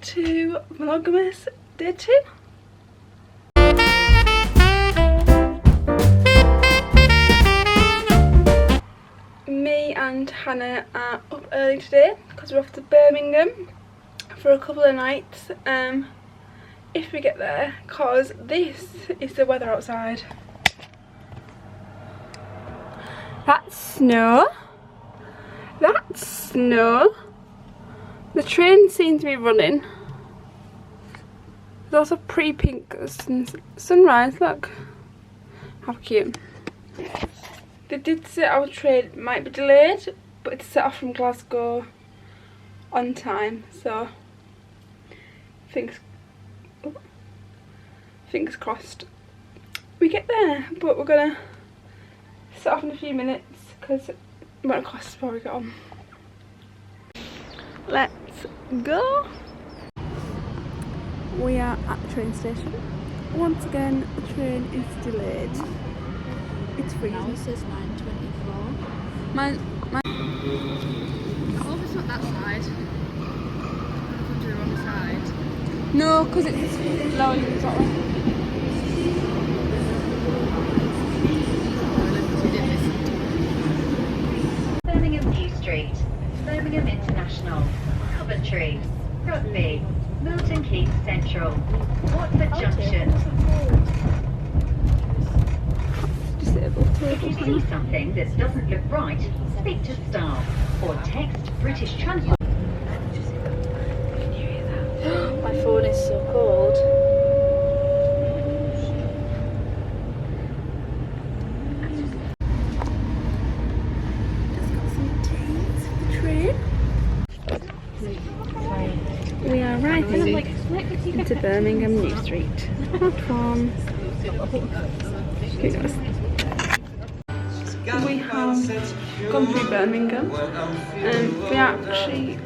to Vlogmas Day 2. Me and Hannah are up early today because we're off to Birmingham for a couple of nights, if we get there, because this is the weather outside. That's snow. That's snow. The train seems to be running. There's also pretty pink sunrise, look. How cute. They did say our train might be delayed, but it's set off from Glasgow on time, so fingers crossed we get there. But we're gonna set off in a few minutes because it won't cost us before we get on. Let's go. We are at the train station. Once again, the train is delayed. It's freezing. Now it says 9:24. My I hope it's not that side. Come to the wrong side. No, because it's lower than that one. Birmingham New Street, Birmingham International, Coventry, Rugby, Milton Keynes Central, Watford Junction. If you see something that doesn't look right, speak to staff or text British Transport. Can you hear that? My phone is so cold. We are riding into Birmingham New Street. Platform. Who knows? We have gone through Birmingham. We actually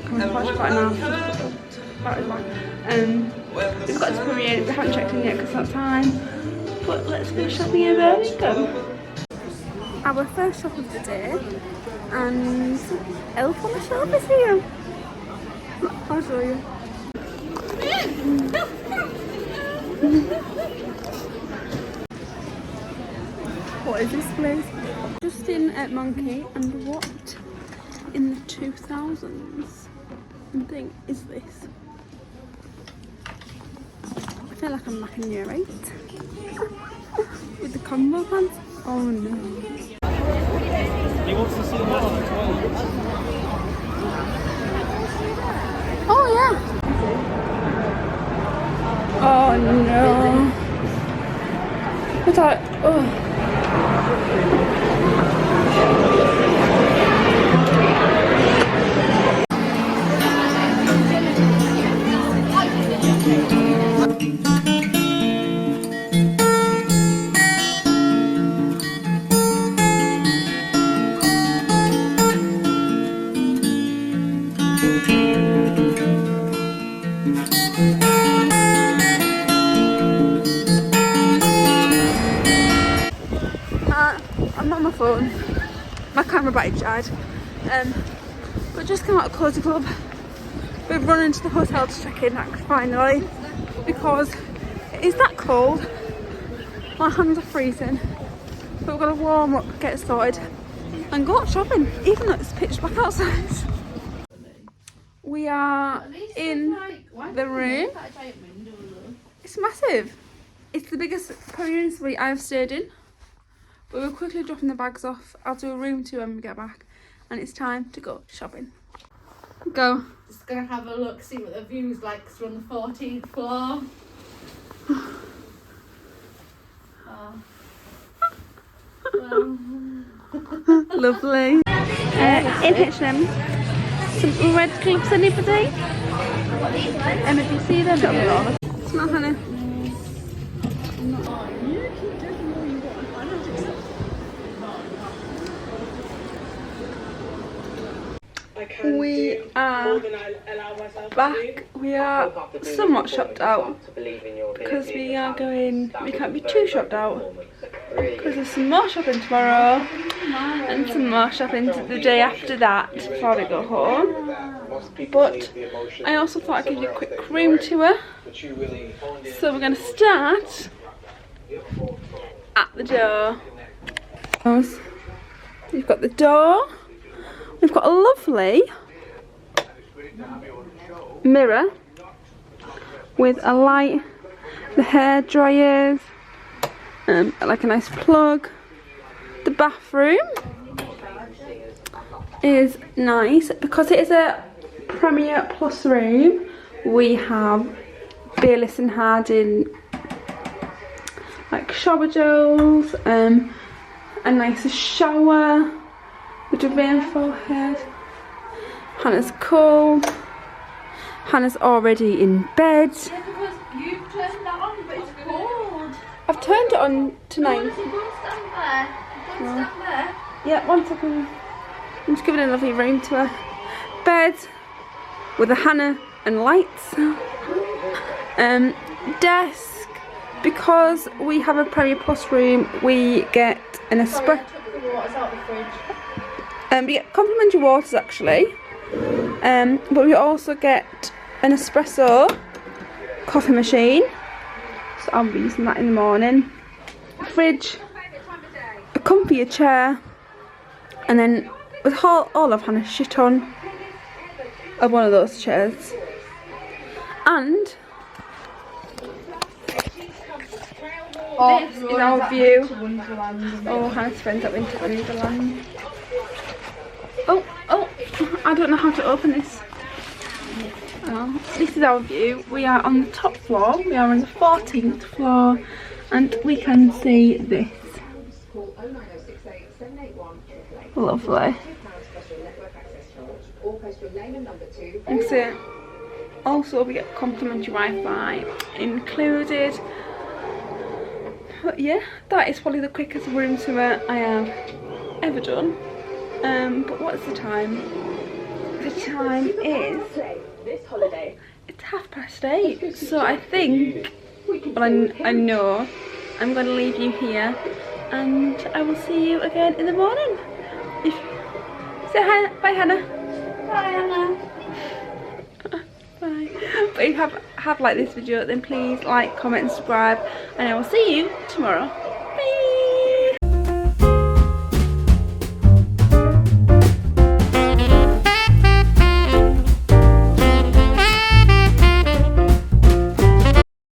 quite an hour. We've got to Premiere. We haven't checked in yet because it's not time. But let's go shopping in Birmingham. Our first shop of the day, and Elf on the Shelf is here. I'll show you. What is this place? Just in at Monkey, and what in the 2000s thing is this? I feel like I'm knocking you right. With the combo pants? Oh no. He wants to see the one on the toilet. Oh yeah. Oh no. I thought, oh. I'm not on my phone. My camera battery died. But just come out of Cosy Club. We've run into the hotel to check in finally because it is that cold. My hands are freezing. But we're gonna warm up, get started, and go out shopping, even though it's pitch black outside. We are in the room. It's massive. It's the biggest Premiere suite I've stayed in. But we're quickly dropping the bags off. I'll do a room tour when we get back. And it's time to go shopping. Go. Just gonna have a look, see what the view's like, because we're on the 14th floor. Lovely. In H&M, some red clips, anybody? Emma, do you see them? It's not honey. We are back. We are somewhat shopped out because we can't be too shopped out because there's some more shopping tomorrow and some more shopping the day after that before we go home. But I also thought I'd give you a quick room tour. So we're going to start at the door. We've got the door. We've got a lovely mirror with a light, the hair dryers, like a nice plug. The bathroom is nice because it is a Premier Plus room. We have Bayliss and Harding like shower gels, a nicer shower with a rainfall head. Hannah's cold. Hannah's already in bed. Yeah, because you've turned that on, but it's cold. I've turned it on to 9. Go and stand there. Go and stand there. Yeah, 1 second. I'm just giving a lovely room to her. Bed with a Hannah and lights. Desk. Because we have a Premier Plus room, we get an espresso. We get complimentary waters actually, but we also get an espresso coffee machine, so I'll be using that in the morning. A fridge, a comfier chair, and then with all of Hannah's shit on one of those chairs. And this is our view. Oh, Hannah's friends at Winter Wonderland. Oh, I don't know how to open this. Oh, this is our view. We are on the top floor. We are on the 14th floor and we can see this. Lovely. And so, also we get complimentary Wi-Fi included. But yeah, that is probably the quickest room tour I have ever done. But what's the time? The time is, it's 8:30. So I think, well I know, I'm going to leave you here and I will see you again in the morning. Say hi, bye Hannah. Bye, Anna. Bye. But if you have liked this video, then please like, comment and subscribe, and I will see you tomorrow.